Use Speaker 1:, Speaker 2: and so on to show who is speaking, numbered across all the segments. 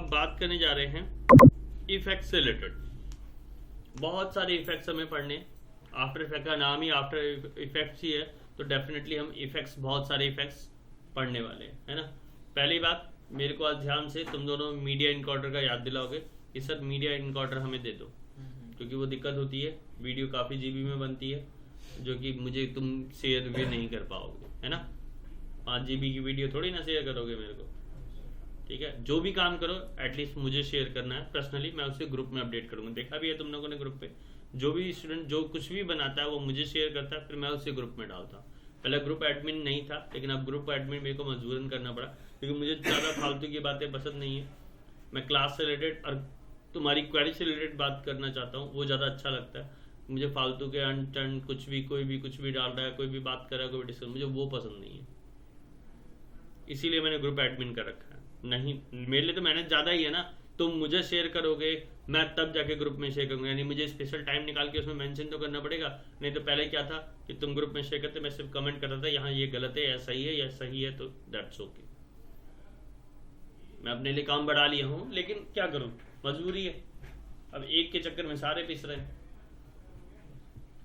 Speaker 1: अब बात करने जा रहे हैं इफेक्ट्स से रिलेटेड। बहुत सारे इफेक्ट्स हमें पढ़ने, आफ्टर इफेक्ट का नाम ही आफ्टर इफेक्ट्स ही है, तो डेफिनेटली हम इफेक्ट्स, बहुत सारे इफेक्ट्स पढ़ने वाले हैं, है ना। पहली बात, मेरे को आज ध्यान से तुम दोनों मीडिया इनकॉर्डर का याद दिलाओगे कि सर मीडिया इनकॉर्डर हमें दे दो, क्योंकि वो दिक्कत होती है, वीडियो काफ़ी जीबी में बनती है, जो कि मुझे तुम शेयर भी नहीं कर पाओगे, है ना। 5 GB की वीडियो थोड़ी ना शेयर करोगे मेरे को, ठीक है। जो भी काम करो एटलीस्ट मुझे शेयर करना है पर्सनली, मैं उसे ग्रुप में अपडेट करूँगा। देखा भी है तुम लोगों ने ग्रुप पे, जो भी स्टूडेंट जो कुछ भी बनाता है वो मुझे शेयर करता है, फिर मैं उसे ग्रुप में डालता हूँ। पहले ग्रुप एडमिन नहीं था, लेकिन अब ग्रुप एडमिन मेरे को मजबूरन करना पड़ा, क्योंकि मुझे ज़्यादा फालतू की बातें पसंद नहीं है। मैं क्लास से रिलेटेड और तुम्हारी क्वेरी से रिलेटेड बात करना चाहता हूँ, वो ज़्यादा अच्छा लगता है मुझे। फालतू के अनटर्न कुछ भी, कोई भी कुछ भी डाल रहा है, कोई भी बात कर रहा है, कोई भी डिस्कस, मुझे वो पसंद नहीं है, इसीलिए मैंने ग्रुप एडमिन कर रखा है। नहीं, मेरे लिए तो मेहनत ज़्यादा ही है ना, तुम मुझे शेयर करोगे, मैं तब जाके ग्रुप में शेयर करूँगा, यानी मुझे स्पेशल टाइम निकाल के उसमें मेंशन तो करना पड़ेगा। नहीं तो पहले क्या था कि तुम ग्रुप में शेयर करते, मैं सिर्फ कमेंट करता था यहाँ ये गलत है या सही है, या सही है तो दैट्स ओके। मैं अपने लिए काम बढ़ा लिया हूँ, लेकिन क्या करूँ, मजबूरी है। अब एक के चक्कर में सारे पिस रहे हैं,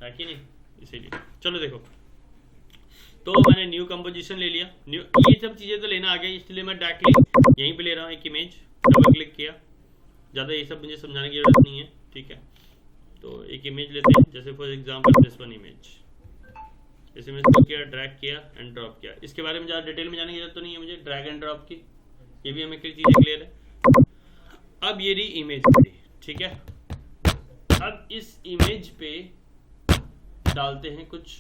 Speaker 1: है कि नहीं, इसीलिए। चलो देखो, तो मैंने न्यू कंपोजिशन ले लिया, ये सब चीज़ें तो लेना आ गया, इसलिए मैं डायरेक्टली यहीं पे ले रहा हूँ एक इमेज, डबल क्लिक किया, ज़्यादा ये सब मुझे समझाने की जरूरत नहीं है, ठीक है। तो एक इमेज लेते हैं, जैसे for example this one image, इस इमेज को किया, ड्रैग किया एंड ड्रॉप किया। इसके बारे में ज़्यादा डिटेल में जाने की जरूरत तो नहीं है मुझे, ड्रैग एंड ड्रॉप की, ये भी हमें कई चीज़ें क्लियर है। अब ये रही इमेज थी, ठीक है। अब इस इमेज पे डालते हैं कुछ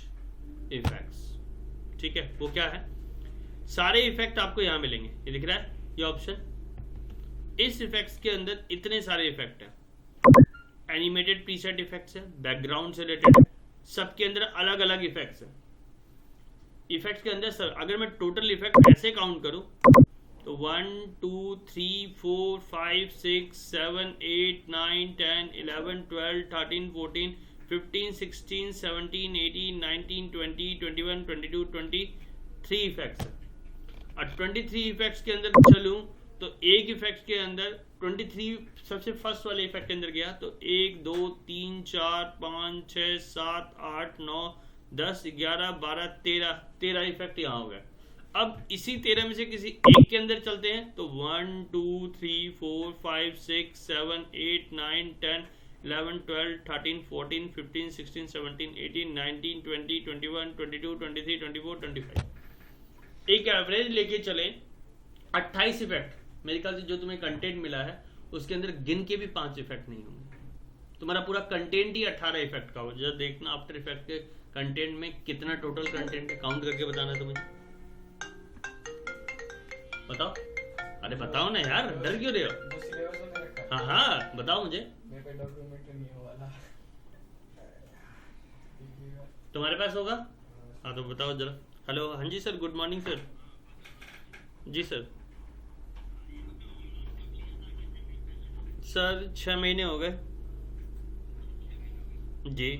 Speaker 1: इफेक्ट्स, ठीक है। वो क्या है, सारे इफेक्ट आपको यहां मिलेंगे, ये दिख रहा है ये ऑप्शन। इस इफेक्ट्स के अंदर इतने सारे इफेक्ट हैं, एनिमेटेड प्रीसेट इफेक्ट्स है, बैकग्राउंड से रिलेटेड है, सबके अंदर अलग अलग इफेक्ट्स हैं। इफेक्ट्स के अंदर सर अगर मैं टोटल इफेक्ट ऐसे काउंट करूं तो 1 2 3 4 5 6 7 8 9 10 11 12 13 14 15 16 17 18 19 20 21 22 23 इफेक्ट्स है। और 23 इफेक्ट्स के अंदर चलूं तो एक इफेक्ट के अंदर 23 सबसे फर्स्ट वाले इफेक्ट के अंदर गया तो 1 2 3 4 5 6 7 8 9 10 11 12 13 इफेक्ट यहाँ हो गए। अब इसी 13 में से किसी एक के अंदर चलते हैं तो 1 2 3 4 5 6 7 8 9 10 11 12 13 14 15 16 17 18 19 20 21 22 23 24 25 एक एवरेज लेके चले 28 इफेक्ट। मेरे ख्याल से जो तुम्हें कंटेंट मिला है उसके अंदर गिन के भी 5 इफेक्ट नहीं होंगे, तुम्हारा पूरा कंटेंट ही 18 इफेक्ट का हो। जब देखना आफ्टर इफेक्ट के कंटेंट में कितना टोटल कंटेंट है, काउंट करके बताना तुम्हें। बताओ, अरे बताओ ना यार, डर क्यों रहे हो? हाँ हाँ बताओ मुझे, तुम्हारे पास होगा? हाँ तो बताओ जरा। हेलो, हाँ जी सर, गुड मॉर्निंग सर। जी सर, सर 6 महीने हो गए जी।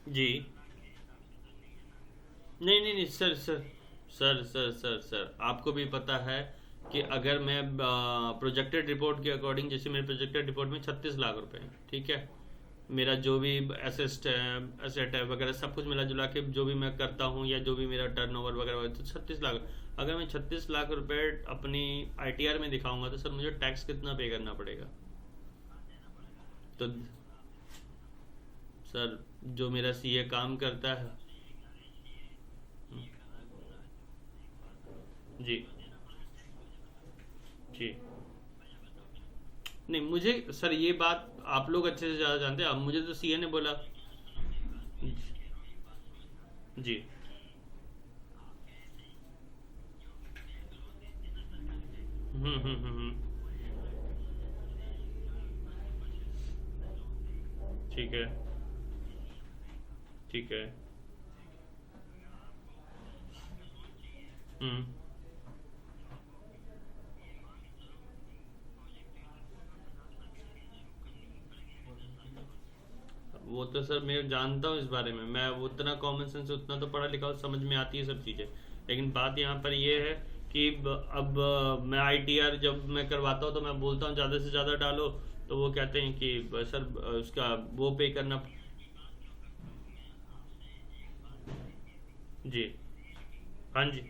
Speaker 1: जी नहीं नहीं नहीं sir sir sir sir sir sir आपको भी पता है कि अगर मैं प्रोजेक्टेड रिपोर्ट के अकॉर्डिंग, जैसे मेरे प्रोजेक्टेड रिपोर्ट में 36 लाख रुपए हैं, ठीक है। मेरा जो भी एसेट है वगैरह सब कुछ मिला जुला के जो भी मैं करता हूँ या जो भी मेरा टर्नओवर वगैरह तो 36 लाख। अगर मैं 36 लाख रुपए अपनी ITR में दिखाऊंगा तो सर मुझे टैक्स कितना पे करना पड़ेगा? तो सर जो मेरा CA काम करता है जी जी नहीं, मुझे सर ये बात आप लोग अच्छे से ज़्यादा जानते हैं। अब मुझे तो CA ने बोला जी। हम्म, ठीक है ठीक है। हम्म, वो तो सर मैं जानता हूँ इस बारे में, मैं वो उतना कॉमन सेंस उतना तो पढ़ा लिखा हूँ, समझ में आती है सब चीज़ें। लेकिन बात यहाँ पर ये है कि अब मैं ITR जब मैं करवाता हूँ तो मैं बोलता हूँ ज़्यादा से ज़्यादा डालो, तो वो कहते हैं कि सर उसका वो पे करना। जी। हाँ जी।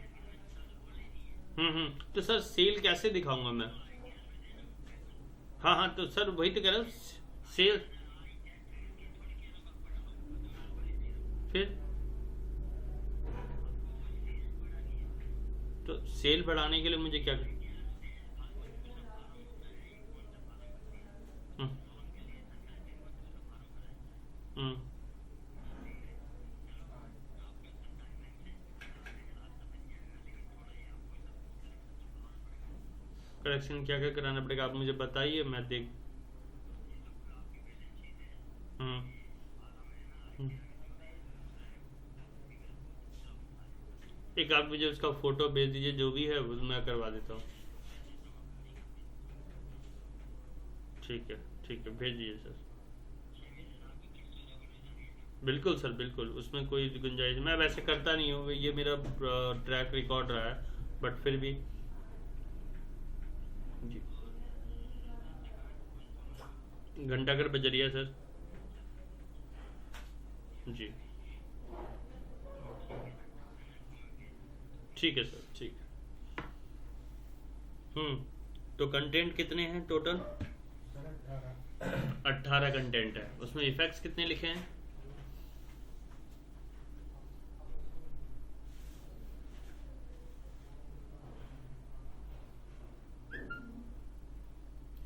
Speaker 1: तो सर सेल कैसे दिखाऊंगा मैं? हाँ हाँ, तो सर वही तो कह रहा हूँ। सेल फिर तो सेल बढ़ाने के लिए मुझे क्या हम्म हम्म करेक्शन क्या क्या कराना पड़ेगा, आप मुझे बताइए, मैं देख। हम्म हम्म। एक आप मुझे उसका फोटो भेज दीजिए, जो भी है वो मैं करवा देता हूँ। ठीक है, ठीक है, भेज दीजिए सर। बिल्कुल सर, बिल्कुल, उसमें कोई गुंजाइश, मैं वैसे करता नहीं हूँ, ये मेरा ट्रैक रिकॉर्ड रहा है, बट फिर भी। जी। घंटाघर बजरिया सर। जी। ठीक है सर, ठीक है। तो कंटेंट कितने हैं टोटल? 18 कंटेंट है, उसमें इफेक्ट्स कितने लिखे हैं?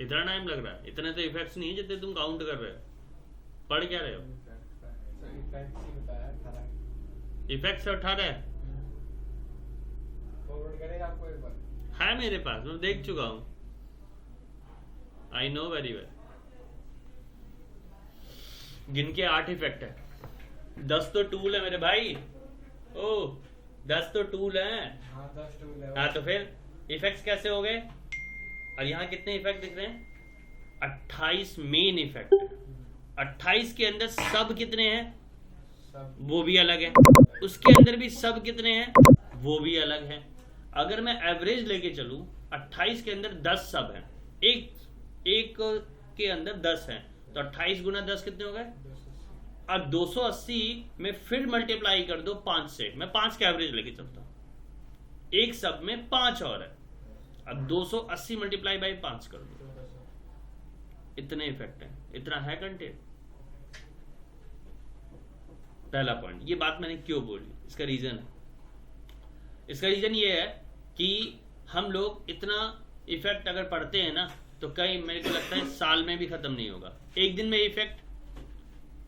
Speaker 1: इतना टाइम लग रहा है? इतने तो इफेक्ट्स नहीं है जितने तुम काउंट कर रहे हो। पढ़ क्या रहे हो? इफेक्ट्स 18 है?
Speaker 2: फॉरवर्ड करेगा आपको एक बार।
Speaker 1: है मेरे पास, मैं देख चुका हूँ। I know very well. गिन के 8 इफेक्ट है। 10 तो टूल है मेरे भाई। ओ, 10 तो टूल है।
Speaker 2: हाँ 10 टूल है।
Speaker 1: हाँ, तो फिर इफेक्ट्स कैसे हो गए? और यहाँ कितने इफेक्ट दिख रहे हैं? 28 मेन इफेक्ट है। 28 के अंदर सब कितने हैं?
Speaker 2: सब
Speaker 1: वो भी अलग है। उसके अंदर भी सब कितने हैं? वो भी अलग है। अगर मैं एवरेज लेके चलूं, 28 के अंदर 10 सब हैं, एक एक के अंदर 10 हैं, तो 28 गुना 10 कितने हो गए?
Speaker 2: 280।
Speaker 1: अब 280 में फिर मल्टीप्लाई कर दो 5 से, मैं 5 का एवरेज लेके चलता हूं, एक सब में 5 और है। अब 280 मल्टीप्लाई बाई 5 कर दो,
Speaker 2: 1400।
Speaker 1: इतने इफेक्ट हैं, इतना है कंटेंट। पहला पॉइंट, ये बात मैंने क्यों बोली, इसका रीजन है। इसका रीजन ये है कि हम लोग इतना इफेक्ट अगर पढ़ते हैं ना, तो कई, मेरे को लगता है साल में भी खत्म नहीं होगा। एक दिन में इफेक्ट,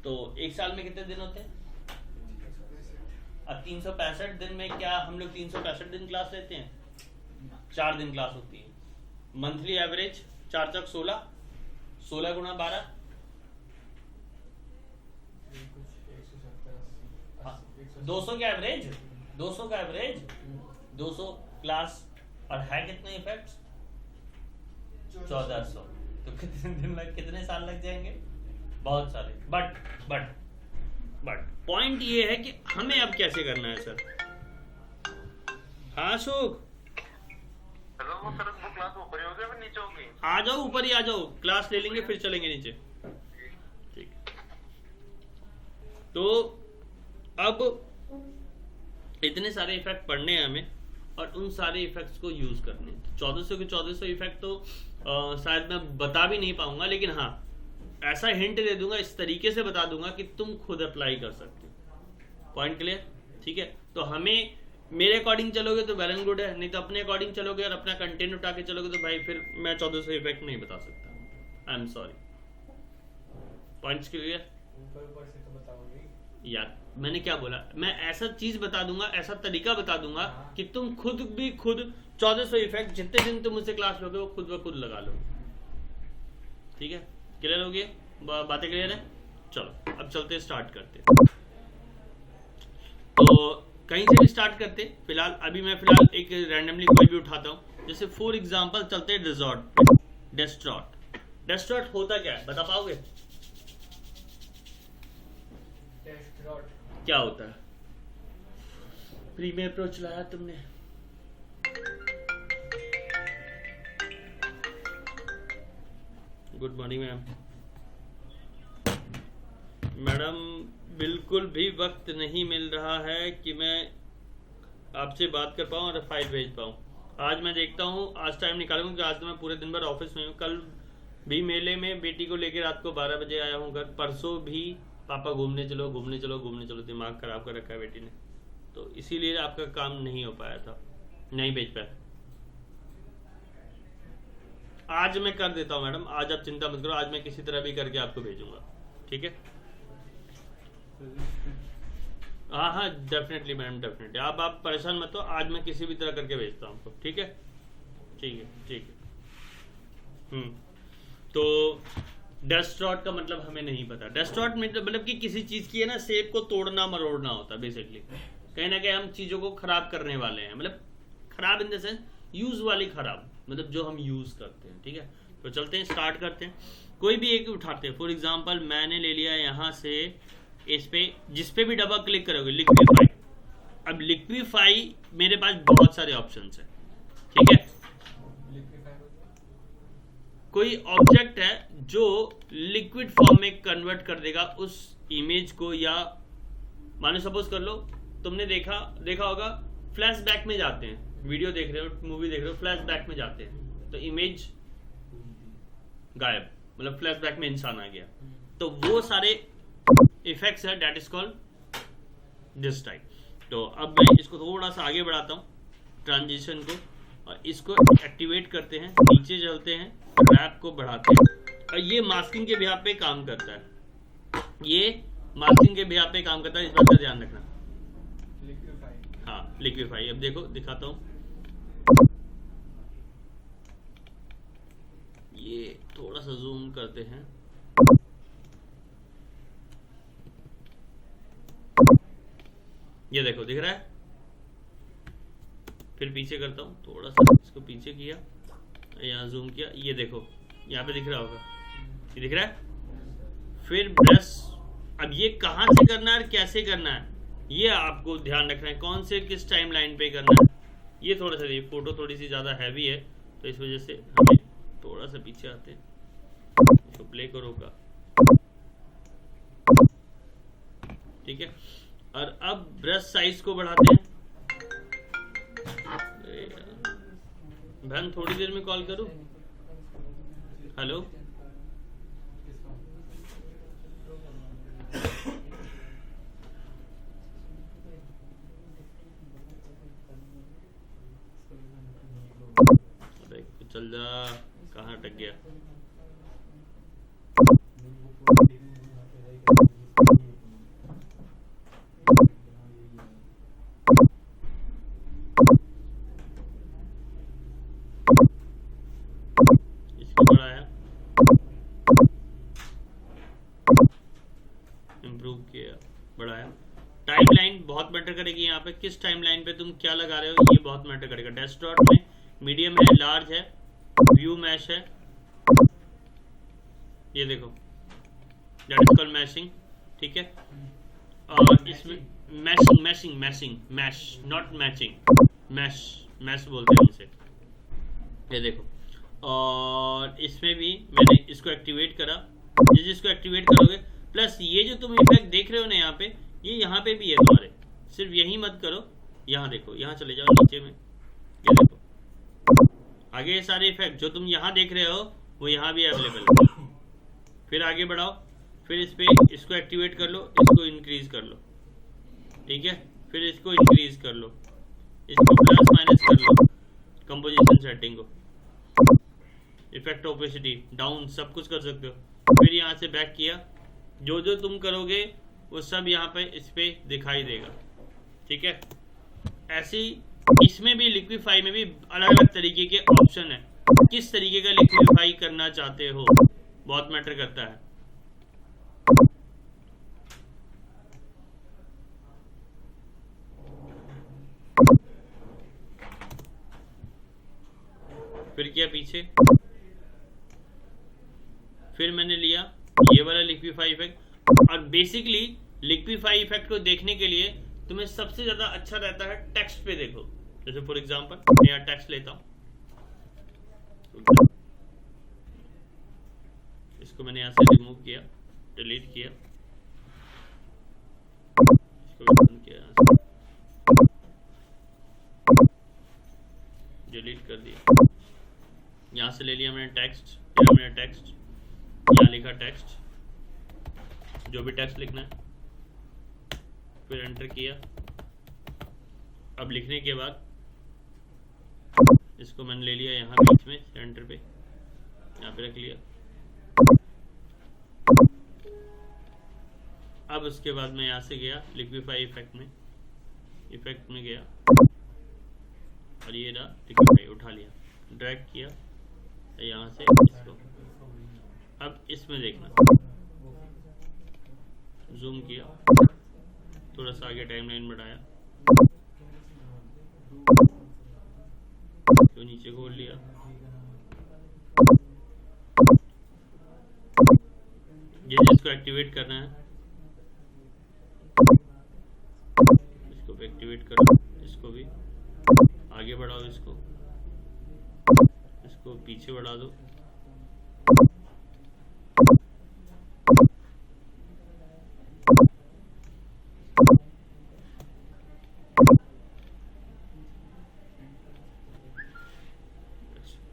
Speaker 1: तो एक साल में कितने दिन होते हैं? अब 365 दिन में क्या हम लोग 365 दिन क्लास लेते हैं? 4 दिन क्लास होती है। मंथली एवरेज 4 चक 16, 16 गुना 12, 200 का एवरेज, 200 का एवरेज, 200 क्लास, और है कितने इफेक्ट्स? 1400। तो कितने दिन लग, कितने साल लग जाएंगे? बहुत सारे। बट पॉइंट ये है कि हमें अब कैसे करना है सर। हाँ अशोक,
Speaker 3: हेलो सर, वो क्लास ऊपर ही होगी या फिर नीचे होगी?
Speaker 1: आ जाओ, ऊपर ही आ जाओ, क्लास ले लेंगे फिर चलेंगे नीचे। ठीक। तो अब इतने सारे इफेक्ट पढ़ने हैं हमें, और उन सारे इफेक्ट्स को यूज करने हैं। 1400 के 1400 इफेक्ट तो शायद मैं बता भी नहीं पाऊंगा, लेकिन हाँ ऐसा हिंट दे दूंगा, इस तरीके से बता दूंगा कि तुम खुद अप्लाई कर सकते हो। Point clear? ठीक है, तो हमें, मेरे अकॉर्डिंग चलोगे तो वेल एंड गुड है, नहीं तो अपने अकॉर्डिंग चलोगे और अपना कंटेंट उठा के चलोगे तो भाई फिर मैं 1400 इफेक्ट नहीं बता सकता। I am sorry. Points clear?
Speaker 2: ऊपर ऊपर से तो बताओगे
Speaker 1: यार मैंने क्या बोला, मैं ऐसा चीज बता दूंगा, ऐसा तरीका बता दूंगा कि तुम खुद 1400 इफेक्ट जितने दिन तुम मुझसे क्लास लोगे वो खुद ब खुद लगा लो। ठीक है, क्लियर हो गया? बातें क्लियर है? चलो अब चलते, स्टार्ट करते। तो कहीं से भी स्टार्ट करते। फिलहाल अभी मैं एक रैंडमली कोई भी उठाता हूँ, जैसे फॉर एग्जांपल चलते हैं डिसॉर्ट, डेस्ट्रॉट। डेस्ट्रॉट होता क्या है, बता पाओगे? क्या होता है? प्रीमियर प्रो चलाया तुमने? Good morning ma'am. मैडम बिल्कुल भी वक्त नहीं मिल रहा है कि मैं आपसे बात कर पाऊँ और फाइल भेज पाऊँ। आज मैं देखता हूँ, आज टाइम निकालूंगा क्योंकि आज तो मैं पूरे दिन भर ऑफिस में हूँ। कल भी मेले में बेटी को लेकर रात को 12 बजे आया हूँ घर। परसों भी पापा घूमने चलो घूमने चलो घूमने चलो, दिमाग खराब कर रखा है बेटी ने, तो इसीलिए आपका काम नहीं हो पाया था, नहीं भेज पाया। आज मैं कर देता हूँ मैडम, आज आप चिंता मत करो, आज मैं किसी तरह भी करके आपको भेजूंगा, ठीक है? हाँ हाँ डेफिनेटली मैडम, डेफिनेटली आप परेशान मत हो, आज मैं किसी भी तरह करके भेजता हूँ आपको, ठीक है? ठीक है ठीक है। तो डस्ट्रॉट का मतलब हमें नहीं पता। डस्ट्रॉट मतलब कि किसी चीज की है ना शेप को तोड़ना मरोड़ना होता है बेसिकली। कहीं ना कहीं हम चीजों को खराब करने वाले हैं, मतलब खराब इन द सेंस यूज वाली खराब, मतलब जो हम यूज करते हैं, ठीक है? तो चलते हैं, स्टार्ट करते हैं। कोई भी एक उठाते हैं। फॉर एग्जांपल मैंने ले लिया यहाँ से, इस पे जिस पे भी डबल क्लिक करोगे लिक्विफाई। अब लिक्विफाई मेरे पास बहुत सारे ऑप्शंस हैं, ठीक है? कोई ऑब्जेक्ट है जो लिक्विड फॉर्म में कन्वर्ट कर देगा उस इमेज को, या मानो सपोज कर लो तुमने देखा होगा फ्लैशबैक में जाते हैं, वीडियो देख रहे हो, मूवी देख रहे हो, फ्लैशबैक में जाते हैं तो इमेज गायब, मतलब फ्लैशबैक में इंसान आ गया। तो वो सारे इफेक्ट्स है, that is called this type. तो अब मैं इसको थोड़ा सा आगे बढ़ाता हूँ ट्रांजिशन को, और इसको एक्टिवेट करते हैं, नीचे चलते हैं, रैप को बढ़ाते हैं, और ये मास्किंग के बिहाफ पे काम करता है, ये मास्किंग के बिहाफ पे काम करता है, इस बात का ध्यान रखना। हाँ लिक्विफाई। अब देखो दिखाता हूँ, ये थोड़ा सा जूम करते हैं, ये देखो दिख रहा है। फिर पीछे करता हूँ, थोड़ा सा इसको पीछे किया, यहाँ जूम किया, ये देखो यहाँ पे दिख रहा होगा, ये दिख रहा है। फिर ब्रश, अब ये कहाँ से करना है और कैसे करना है ये आपको ध्यान रखना है, कौन से किस टाइम लाइन पे करना है। ये थोड़ा सा, ये फोटो थोड़ी सी ज्यादा हैवी है तो इस वजह से हमें थोड़ा सा पीछे आते हैं, इसको प्ले करो का, ठीक है? और अब ब्रश साइज को बढ़ाते हैं। बहन थोड़ी देर में कॉल करूं? हेलो अरे चल जा, कहाँ अटक गया? इसको बढ़ाया, इम्प्रूव किया, बढ़ाया। टाइमलाइन बहुत मैटर करेगी यहाँ पे, किस टाइमलाइन पे तुम क्या लगा रहे हो ये बहुत मैटर करेगा। डैशबोर्ड में मीडियम है, लार्ज है, व्यू मैश है, ये देखो दैट इज कॉल्ड मैशिंग, ठीक है? और इसमें मैश नॉट मैचिंग, मैश बोलते हैं इसे, ये देखो। और इसमें भी मैंने इसको एक्टिवेट करा, जिसको एक्टिवेट करोगे, प्लस ये जो तुम इफेक्ट देख रहे हो ना यहाँ पे, ये यहाँ पे भी है तुम्हारे, सिर्फ यही मत करो, यहाँ देखो, यहाँ चले जाओ नीचे में, ये देखो आगे ये सारे इफेक्ट जो तुम यहाँ देख रहे हो वो यहाँ भी अवेलेबल है। फिर आगे बढ़ाओ, फिर इस पे इसको एक्टिवेट कर लो, इसको इंक्रीज कर लो, ठीक है? फिर इसको इंक्रीज कर लो, इसको प्लस माइनस कर लो, कंपोजिशन सेटिंग को, इफेक्ट ओपेसिटी डाउन, सब कुछ कर सकते हो। फिर यहाँ से बैक किया, जो जो तुम करोगे वो सब यहाँ पे इस पे दिखाई देगा, ठीक है? ऐसे ही इसमें भी लिक्विफाई में भी अलग अलग तरीके के ऑप्शन है, किस तरीके का लिक्विफाई करना चाहते हो बहुत मैटर करता है। फिर किया पीछे, फिर मैंने लिया ये वाला लिक्विफाई इफेक्ट। और बेसिकली लिक्विफाई इफेक्ट को देखने के लिए तुम्हें सबसे ज्यादा अच्छा रहता है टेक्स्ट पे देखो। जैसे फॉर एग्जांपल मैं यहाँ टेक्स्ट लेता हूँ, इसको मैंने यहाँ से रिमूव किया, डिलीट किया, इसको बंद किया, डिलीट कर दिया। यहाँ से ले लिया मैंने टेक्स्ट, यहाँ लिखा टेक्स्ट, जो भी टेक्स्ट लिखना है, फिर एंटर किया। अब लिखने के बाद इसको मैंने ले लिया यहाँ बीच में सेंटर पे, यहाँ पे रख लिया। अब उसके बाद मैं यहाँ से गया लिक्विफाई इफेक्ट में गया और ये रहा लिक्विफाई, उठा लिया, ड्रैग किया यहाँ से इसको। अब इसमें देखना, जूम किया, थोड़ा सा आगे टाइमलाइन बढ़ाया, तो नीचे खोल लिया, ये जिसको एक्टिवेट करना है इसको भी एक्टिवेट करो, इसको भी आगे बढ़ाओ, इसको पीछे बढ़ा दो।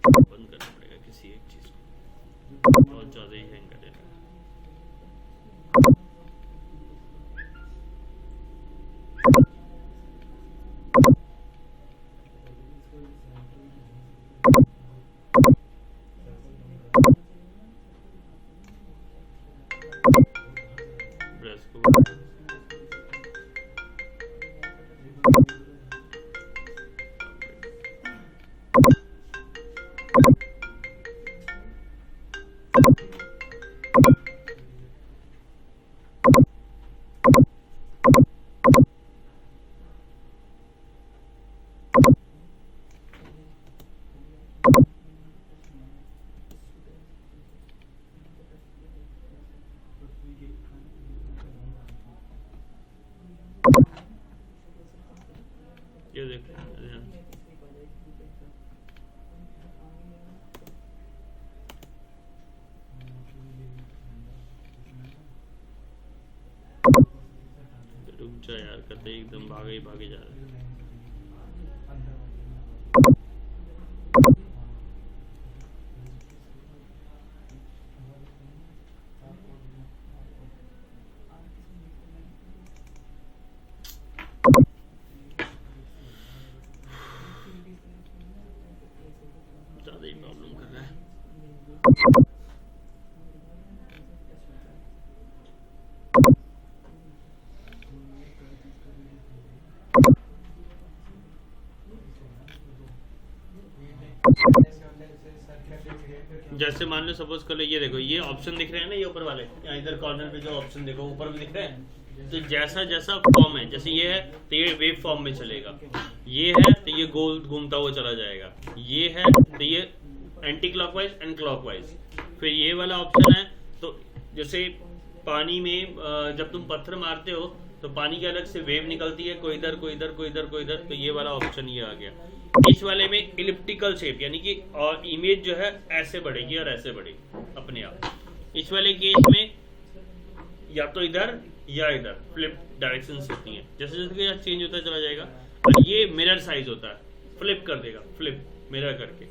Speaker 1: बंद करना पड़ेगा किसी एक चीज को, बहुत ज्यादा ही हैंग करेगा। ब्रश को ये देखो, रुक जा यार, करते एकदम भागे जा रहे हैं। ज्यादा ही प्रॉब्लम कर रहा है। जैसे मान लो सपोज कर लो, ये देखो ये ऑप्शन दिख रहे हैं ना, ये ऊपर वाले यहाँ इधर कॉर्नर पे जो ऑप्शन देखो ऊपर भी दिख रहे हैं। तो जैसा जैसा फॉर्म है, जैसे ये है तो ये वेव फॉर्म में चलेगा, ये है तो ये गोल घूमता हुआ चला जाएगा, ये है तो ये एंटी क्लॉकवाइज एंड क्लॉकवाइज। फिर ये वाला ऑप्शन है, तो जैसे पानी में जब तुम पत्थर मारते हो तो पानी के अलग से वेव निकलती है, कोई इधर कोई इधर कोई इधर कोई इधर, तो ये वाला ऑप्शन ये आ गया। इस वाले में इलिप्टिकल शेप, यानी कि और इमेज जो है ऐसे बढ़ेगी और ऐसे बढ़ेगी अपने आप। इस वाले केस में या तो इधर या इधर फ्लिप डायरेक्शंस होती हैं, जैसे जैसे चेंज होता चला जाएगा। और ये मिरर साइज होता है, फ्लिप कर देगा, फ्लिप मिरर करके।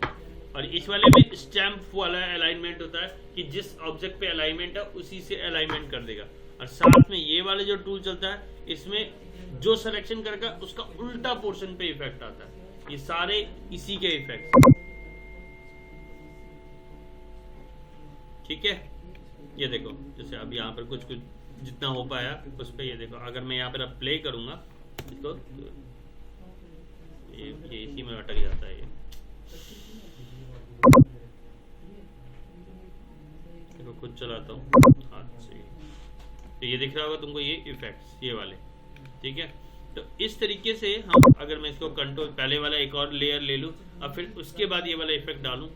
Speaker 1: और इस वाले में स्टैम्प वाला अलाइनमेंट होता है कि जिस ऑब्जेक्ट पे अलाइनमेंट है उसी से अलाइनमेंट कर देगा। और साथ में ये वाले जो टूल चलता है, इसमें जो सिलेक्शन करेगा उसका उल्टा पोर्शन पे इफेक्ट आता है। ये सारे इसी के इफेक्ट, ठीक है। ये देखो जैसे अब यहाँ पर कुछ जितना हो पाया उस पर, ये देखो अगर मैं यहाँ पर अब प्ले करूंगा इसको, ये इसी में अटक जाता है। ये देखो खुद चलाता हूँ हाथ से, तो ये दिख रहा होगा तुमको ये इफेक्ट्स, ये वाले, ठीक है। तो इस तरीके से हम, अगर मैं इसको कंट्रोल पहले वाला एक और लेयर ले लूँ और फिर उसके बाद ये वाला इफेक्ट डालूं,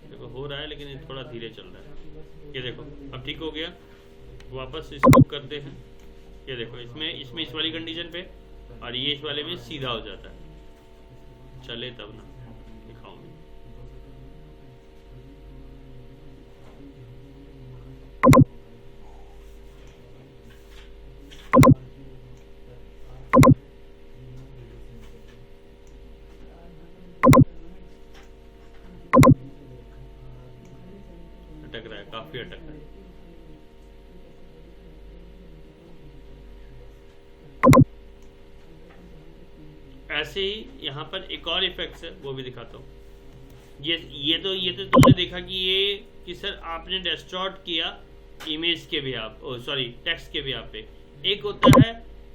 Speaker 1: देखो हो रहा है लेकिन ये थोड़ा धीरे चल रहा है। ये देखो अब ठीक हो गया। वापस इसको करते हैं, ये देखो इसमें इस वाली कंडीशन पे, और ये इस वाले में सीधा हो जाता है। चले तब ना दिखाऊंगी। अटैकर। ऐसे ही यहाँ पर एक और इफेक्ट्स है, वो भी दिखाता हूँ। ये तो तुमने देखा कि ये कि सर आपने डिस्टॉर्ट किया इमेज के भी आप सॉरी टेक्स्ट के भी आप पे। एक होता है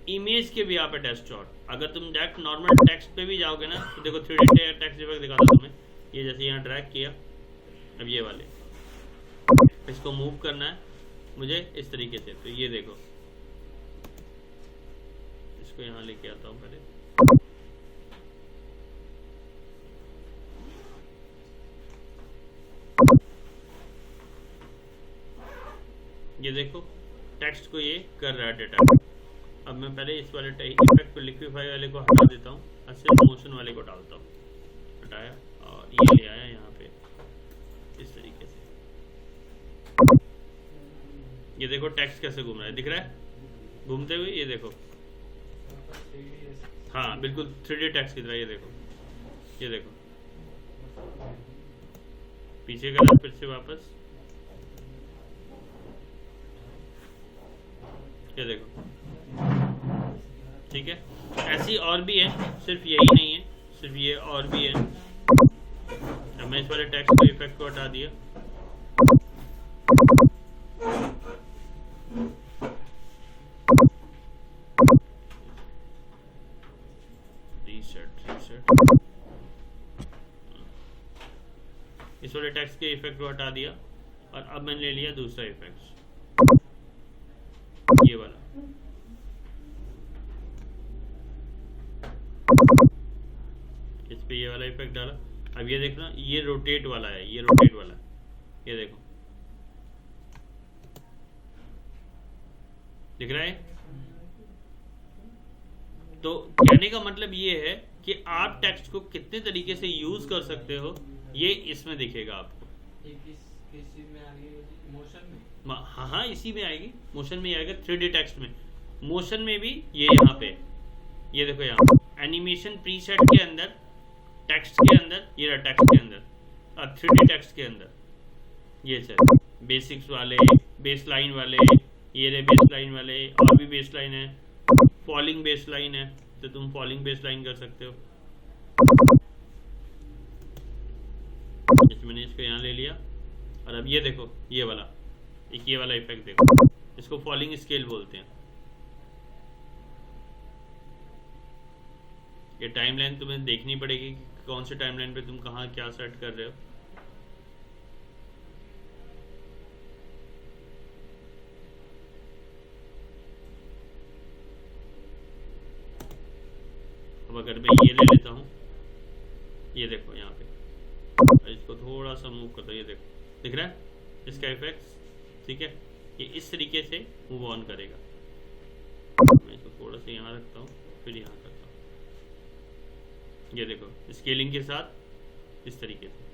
Speaker 1: इमेज के भी आप पे डिस्टॉर्ट। अगर तुम डायरेक्ट नॉर्मल टेक्स्ट पे भी जाओगे ना तो देखो 3D टेक्स्ट इफेक्ट दिखाता हूँ तुम्हें। ये जैसे यहाँ ड्रैग किया, अब ये वाले इसको मूव करना है मुझे इस तरीके से, तो ये देखो इसको यहाँ लेके आता हूँ पहले। ये देखो टेक्स्ट को ये कर रहा है डेटा। अब मैं पहले इस वाले इफेक्ट को लिक्विफाई वाले को हटा देता हूँ और सिर्फ मोशन वाले को डालता हूँ। हटाया और ये ले आया यहाँ पे इस तरीके से। ये देखो टेक्स्ट कैसे घूम रहा है, दिख रहा है घूमते हुए। ये देखो हाँ बिल्कुल 3D टेक्स्ट की तरह। ये देखो ये देखो पीछे करा फिर से वापस, ये देखो ठीक है। ऐसी और भी है, सिर्फ यही नहीं है, सिर्फ ये और भी है। अब मैं इस वाले टेक्स्ट के इफेक्ट को हटा दिया। रीसेट इस वाले टेक्स्ट के इफेक्ट को हटा दिया और अब मैंने ले लिया दूसरा इफेक्ट, ये वाला। इस पे ये वाला इफेक्ट डाला। अब ये देखना ये रोटेट वाला है, ये रोटेट वाला है, ये देखो दिख रहा है। तो कहने का मतलब ये है कि आप टेक्स्ट को कितने तरीके से यूज कर सकते हो ये इसमें दिखेगा आपको।
Speaker 2: किसी में आ गई मोशन में,
Speaker 1: हाँ हाँ इसी में आएगी, मोशन में आएगा 3D टेक्स्ट में। मोशन में भी ये यहाँ पे ये देखो यहाँ एनिमेशन प्रीसेट के अंदर टेक्स्ट के अंदर, ये रहा टेक्स्ट के अंदर और 3D टेक्स्ट के अंदर ये सर बेसिक्स वाले, बेसलाइन वाले, ये रहे बेसलाइन वाले, और भी बेसलाइन है, फॉलिंग बेसलाइन है तो तुम फॉलिंग बेसलाइन कर सकते हो। मैंने इसको यहाँ ले लिया और अब ये देखो ये वाला एक ये वाला इफेक्ट देखो, इसको फॉलिंग स्केल बोलते हैं। ये टाइमलाइन तुम्हें देखनी पड़ेगी कि कौन से टाइमलाइन पे तुम कहाँ क्या सेट कर रहे हो। अब अगर मैं ये ले लेता हूँ, ये देखो यहाँ पे इसको थोड़ा सा मूव करता हूँ, ये देखो दिख रहा है इसका इफेक्ट, ठीक है। ये इस तरीके से मूव ऑन करेगा। मैं इसको थोड़ा सा यहाँ रखता हूँ फिर यहाँ करता हूँ, ये देखो स्केलिंग के साथ इस तरीके से।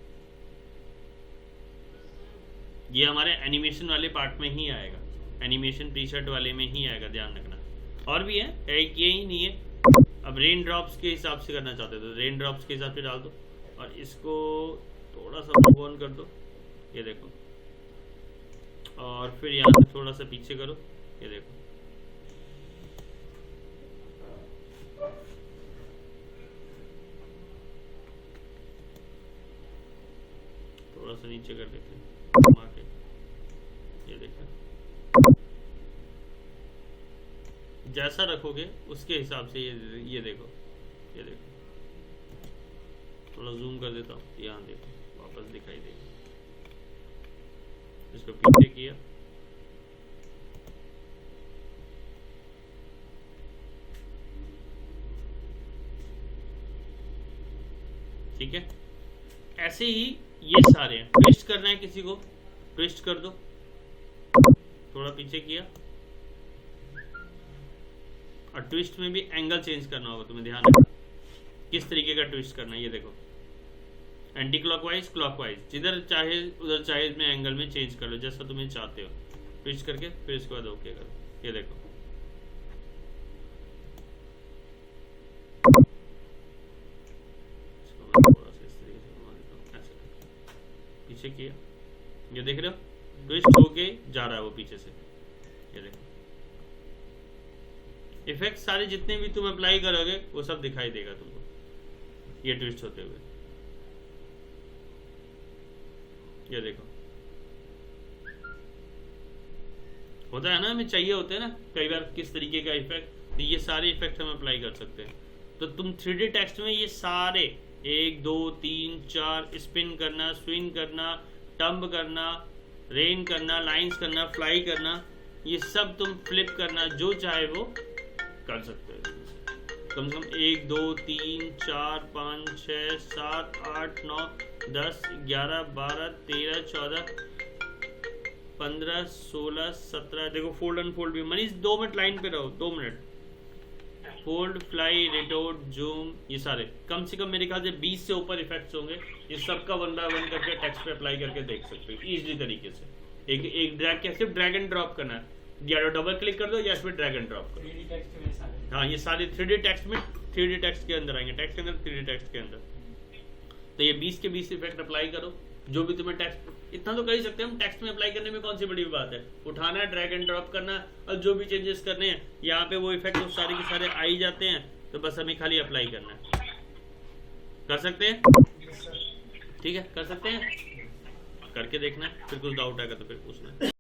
Speaker 1: ये हमारे एनिमेशन वाले पार्ट में ही आएगा, एनिमेशन प्रीसेट वाले में ही आएगा, ध्यान रखना। और भी है, एक ये ही नहीं है। अब रेन ड्रॉप्स के हिसाब से करना चाहते हो तो रेन ड्रॉप्स के हिसाब से डाल दो और इसको थोड़ा सा मूव ऑन कर दो, ये देखो, और फिर यहाँ से थोड़ा सा पीछे करो, ये देखो थोड़ा सा नीचे कर देते हैं घुमा के, ये देखो जैसा रखोगे उसके हिसाब से ये देखो, ये देखो थोड़ा जूम कर देता हूँ, यहाँ देखो वापस दिखाई देगा। इसको पीछे किया, ठीक है। ऐसे ही ये सारे हैं। ट्विस्ट करना है किसी को, ट्विस्ट कर दो, थोड़ा पीछे किया, और ट्विस्ट में भी एंगल चेंज करना होगा तुम्हें, ध्यान रखना किस तरीके का ट्विस्ट करना है। ये देखो एंटी क्लॉकवाइज, क्लॉकवाइज, जिधर चाहे उधर चाहे इसमें एंगल में चेंज कर लो जैसा तुम्हें चाहते हो। ट्विस्ट करके फिर इसके बाद ओके करो, ये देखो थोड़ा सा इस तरीके से घुमा देता हूं, ऐसे पीछे किया, ये देख रहे हो ट्विस्ट होके जा रहा है वो पीछे से। ये देखो इफेक्ट सारे जितने भी तुम अप्लाई करोगे वो सब दिखाई देगा तुमको ये ट्विस्ट होते हुए। ये देखो होता है ना, हमें चाहिए होते हैं ना कई बार किस तरीके का इफेक्ट, तो ये सारे इफेक्ट हम अप्लाई कर सकते हैं। तो तुम 3D टेक्स्ट में ये सारे 1 2 3 4 स्पिन करना, स्विंग करना, टम्ब करना, रेन करना, लाइंस करना, फ्लाई करना, ये सब तुम फ्लिप करना, जो चाहे वो कर सकते हो। कम से कम 1 2 3 4 5 6 7 8 9 10 11 12 13 14 15 16 17 देखो फोल्ड अनफोल्ड भी। मनीष 2 मिनट लाइन पे रहो, 2 मिनट। फोल्ड, फ्लाई, रिटोट, जूम, ये सारे कम से कम मेरे ख्याल से 20 से ऊपर इफेक्ट्स होंगे। ये सबका 1 बाय 1 करके टेक्स्ट पे अप्लाई करके देख सकते हो इजीली तरीके से। एक ड्रैग क्या, सिर्फ ड्रैग एंड ड्रॉप करना है, या तो डबल क्लिक कर दो या इसमें ड्रैग एंड ड्रॉप करो।
Speaker 2: 3D टेक्स्ट में सारे,
Speaker 1: हाँ ये सारे 3D टेक्स्ट में 3D टेक्स्ट के अंदर आएंगे, टेक्स्ट के अंदर 3D टेक्स्ट के अंदर। तो ये 20 के 20 इफेक्ट अप्लाई करो, जो भी तुम्हें टेक्स्ट, इतना तो कर ही सकते हैं हम। टेक्स्ट में अप्लाई करने में कौन सी बड़ी बात है, उठाना है, ड्रैग एंड ड्रॉप करना, और जो भी चेंजेस करने हैं यहाँ पे वो इफेक्ट सारे के सारे आ ही जाते हैं। तो बस हमें खाली अप्लाई करना है। कर सकते हैं, ठीक है कर सकते हैं, करके देखना है। फिर कुछ डाउट आएगा तो फिर पूछना है।